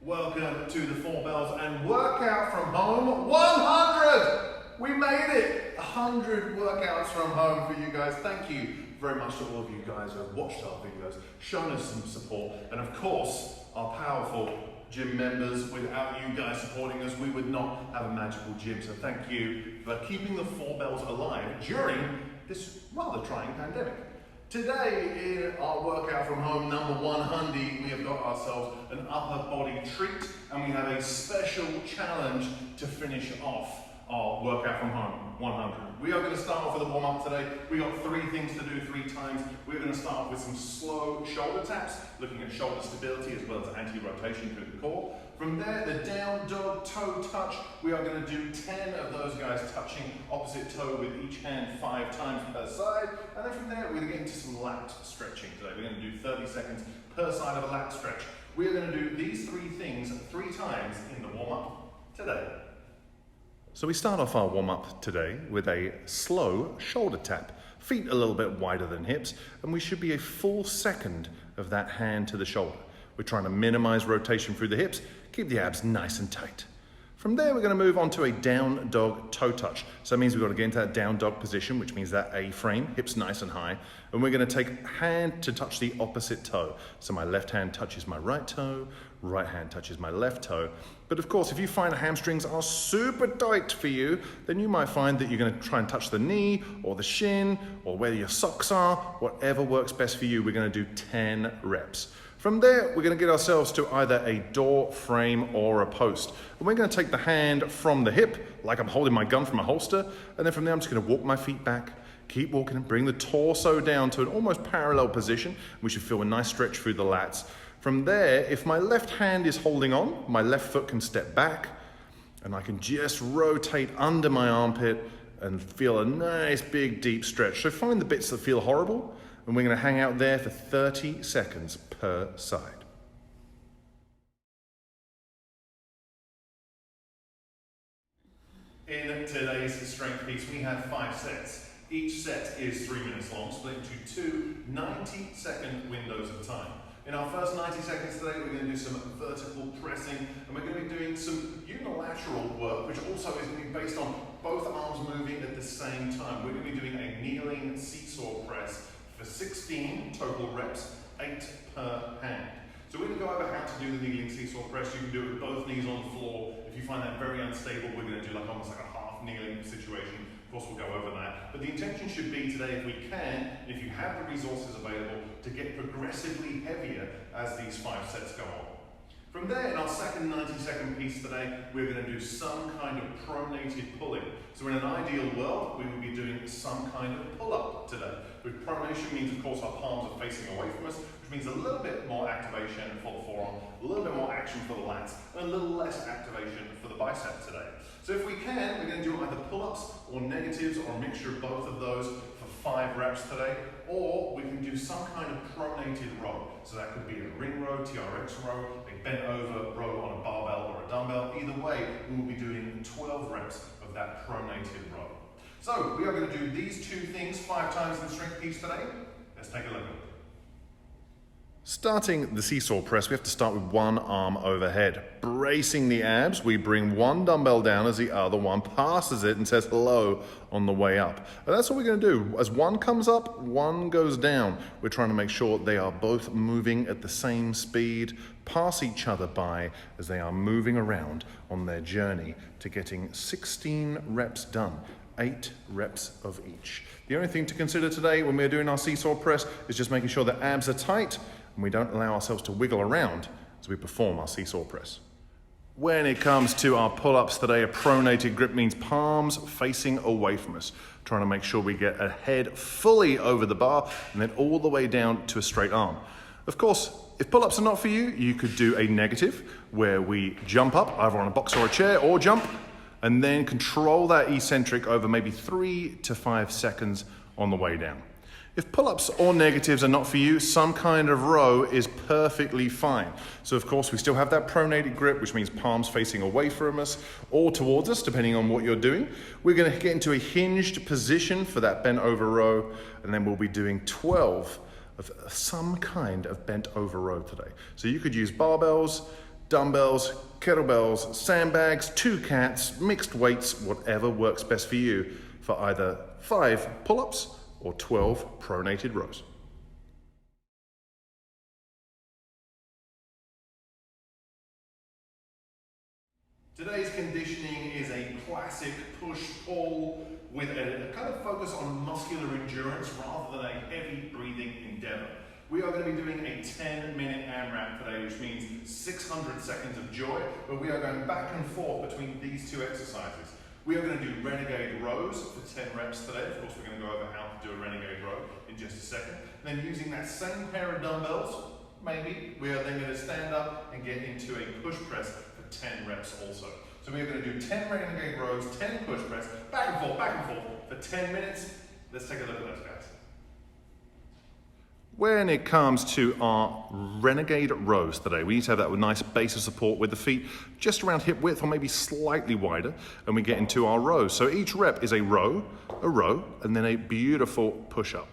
Welcome to the 4 Bells and Workout from Home 100! We made it! 100 workouts from home for you guys. Thank you very much to all of you guys who have watched our videos, shown us some support, and of course, our powerful gym members. Without you guys supporting us, we would not have a magical gym. So thank you for keeping the 4 Bells alive during this rather trying pandemic. Today in our workout from home number 100, we have got ourselves an upper body treat, and we have a special challenge to finish off our workout from home 100. We are going to start off with a warm up today. We got 3 things to do 3 times. We're going to start off with some slow shoulder taps, looking at shoulder stability as well as anti-rotation through the core. From there, the down dog toe touch. We are going to do 10 of those guys touching opposite toe with each hand 5 times per side. And then from there, we're going to get into some lat stretching today. We're going to do 30 seconds per side of a lat stretch. We're going to do these 3 things 3 times in the warm up today. So we start off our warm-up today with a slow shoulder tap. Feet a little bit wider than hips, and we should be a full second of that hand to the shoulder. We're trying to minimize rotation through the hips, keep the abs nice and tight. From there, we're going to move on to a down dog toe touch. So that means we've got to get into that down dog position, which means that A frame, hips nice and high. And we're going to take hand to touch the opposite toe. So my left hand touches my right toe, right hand touches my left toe. But of course, if you find the hamstrings are super tight for you, then you might find that you're going to try and touch the knee or the shin or where your socks are, whatever works best for you. We're going to do 10 reps. From there, we're going to get ourselves to either a door frame or a post. And we're going to take the hand from the hip, like I'm holding my gun from a holster. And then from there, I'm just going to walk my feet back, keep walking and bring the torso down to an almost parallel position. We should feel a nice stretch through the lats. From there, if my left hand is holding on, my left foot can step back and I can just rotate under my armpit and feel a nice big deep stretch. So find the bits that feel horrible and we're going to hang out there for 30 seconds per side. In today's strength piece, we have 5 sets. Each set is 3 minutes long, split into 2 90-second windows of time. In our first 90 seconds today, we're going to do some vertical pressing, and we're going to be doing some unilateral work, which also is going to be based on both arms moving at the same time. We're going to be doing a kneeling seesaw press for 16 total reps, 8 per hand. So we're going to go over how to do the kneeling seesaw press. You can do it with both knees on the floor. If you find that very unstable, we're going to do almost like a half kneeling situation. Of course, we'll go over that. But the intention should be today, if we can, if you have the resources available, to get progressively heavier as these 5 sets go on. From there, in our second 90-second piece today, we're going to do some kind of pronated pulling. So in an ideal world, we would be doing some kind of pull-up today. With pronation means, of course, our palms are facing away from us, which means a little bit more activation for the forearm, a little bit more action for the lats, and a little less activation for the bicep today. So if we can, we're going to do either pull-ups or negatives or a mixture of both of those for 5 reps today, or we can do some kind of pronated row. So that could be a ring row, TRX row, a bent over row on a barbell or a dumbbell. Either way, we will be doing 12 reps of that pronated row. So we are going to do these 2 things 5 times in the strength piece today. Let's take a look at it. Starting the seesaw press, we have to start with one arm overhead. Bracing the abs, we bring one dumbbell down as the other one passes it and says hello on the way up. And that's what we're going to do. As one comes up, one goes down. We're trying to make sure they are both moving at the same speed, pass each other by as they are moving around on their journey to getting 16 reps done. 8 reps of each. The only thing to consider today when we're doing our seesaw press is just making sure the abs are tight and we don't allow ourselves to wiggle around as we perform our seesaw press. When it comes to our pull-ups today, a pronated grip means palms facing away from us, trying to make sure we get a head fully over the bar and then all the way down to a straight arm. Of course, if pull-ups are not for you, you could do a negative where we jump up either on a box or a chair or jump and then control that eccentric over maybe 3 to 5 seconds on the way down. If pull-ups or negatives are not for you, some kind of row is perfectly fine. So of course we still have that pronated grip, which means palms facing away from us or towards us, depending on what you're doing. We're going to get into a hinged position for that bent over row, and then we'll be doing 12 of some kind of bent over row today. So you could use barbells, dumbbells, kettlebells, sandbags, 2 cats, mixed weights, whatever works best for you, for either 5 pull-ups or 12 pronated rows. Today's conditioning is a classic push-pull with a kind of focus on muscular endurance rather than a heavy breathing endeavor. We are going to be doing a 10-minute AMRAP today, which means 600 seconds of joy, but we are going back and forth between these 2 exercises. We are going to do renegade rows for 10 reps today. Of course, we're going to go over how to do a renegade row in just a second. And then using that same pair of dumbbells, maybe, we are then going to stand up and get into a push press for 10 reps also. So we are going to do 10 renegade rows, 10 push press, back and forth for 10 minutes. Let's take a look at those, guys. When it comes to our renegade rows today, we need to have that nice base of support with the feet just around hip width or maybe slightly wider, and we get into our rows. So each rep is a row, and then a beautiful push-up.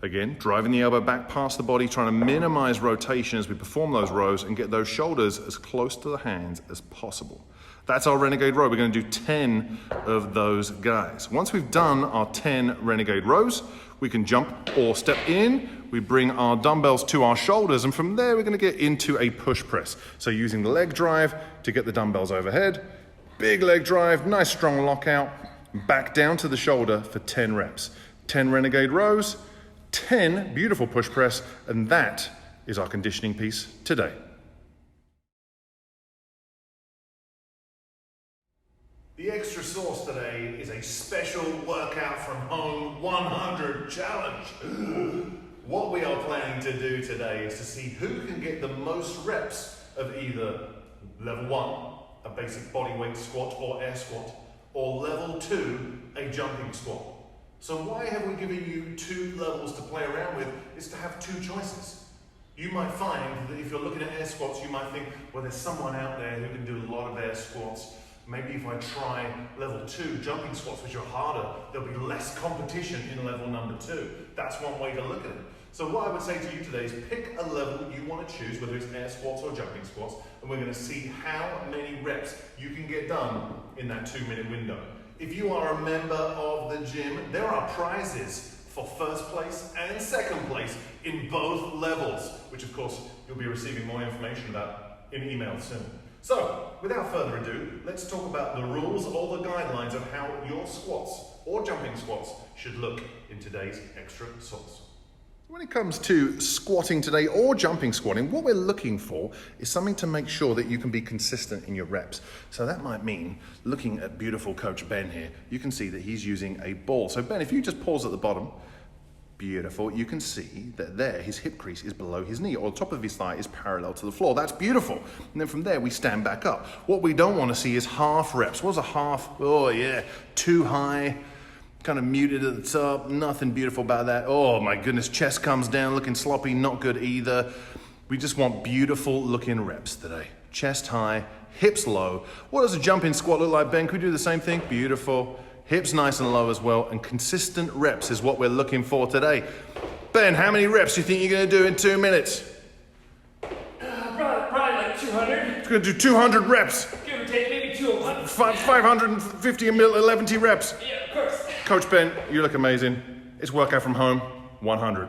Again, driving the elbow back past the body, trying to minimize rotation as we perform those rows and get those shoulders as close to the hands as possible. That's our renegade row. We're going to do 10 of those guys. Once we've done our 10 renegade rows, we can jump or step in. We bring our dumbbells to our shoulders, and from there we're going to get into a push press. So using the leg drive to get the dumbbells overhead, big leg drive, nice strong lockout, back down to the shoulder for 10 reps. 10 renegade rows, 10 beautiful push press, and that is our conditioning piece today. The extra sauce today is a special workout from home 100 challenge. What we are planning to do today is to see who can get the most reps of either level 1, a basic body weight squat or air squat, or level 2, a jumping squat. So why have we given you 2 levels to play around with? Is to have 2 choices. You might find that if you're looking at air squats, you might think, well, there's someone out there who can do a lot of air squats. Maybe if I try level 2 jumping squats, which are harder, there'll be less competition in level number 2. That's one way to look at it. So what I would say to you today is pick a level you want to choose, whether it's air squats or jumping squats, and we're going to see how many reps you can get done in that 2-minute window. If you are a member of the gym, there are prizes for first place and second place in both levels, which of course you'll be receiving more information about in email soon. So, without further ado, let's talk about the rules or the guidelines of how your squats or jumping squats should look in today's extra sauce. When it comes to squatting today or jumping squatting, what we're looking for is something to make sure that you can be consistent in your reps. So that might mean looking at beautiful Coach Ben here. You can see that he's using a ball. So Ben, if you just pause at the bottom, beautiful, you can see that there his hip crease is below his knee, or the top of his thigh is parallel to the floor. That's beautiful. And then from there we stand back up. What we don't want to see is half reps. What's a half? Oh yeah, too high, kind of muted at the top, nothing beautiful about that. Oh my goodness, chest comes down looking sloppy, not good either. We just want beautiful looking reps today. Chest high, hips low. What does a jumping squat look like, Ben? Could we do the same thing? Beautiful. Hips nice and low as well, and consistent reps is what we're looking for today. Ben, how many reps do you think you're going to do in 2 minutes? Probably like 200. It's going to do 200 reps. Give or take, maybe 200. 550 and 11 reps. Yeah, of course. Coach Ben, you look amazing. It's workout from home 100.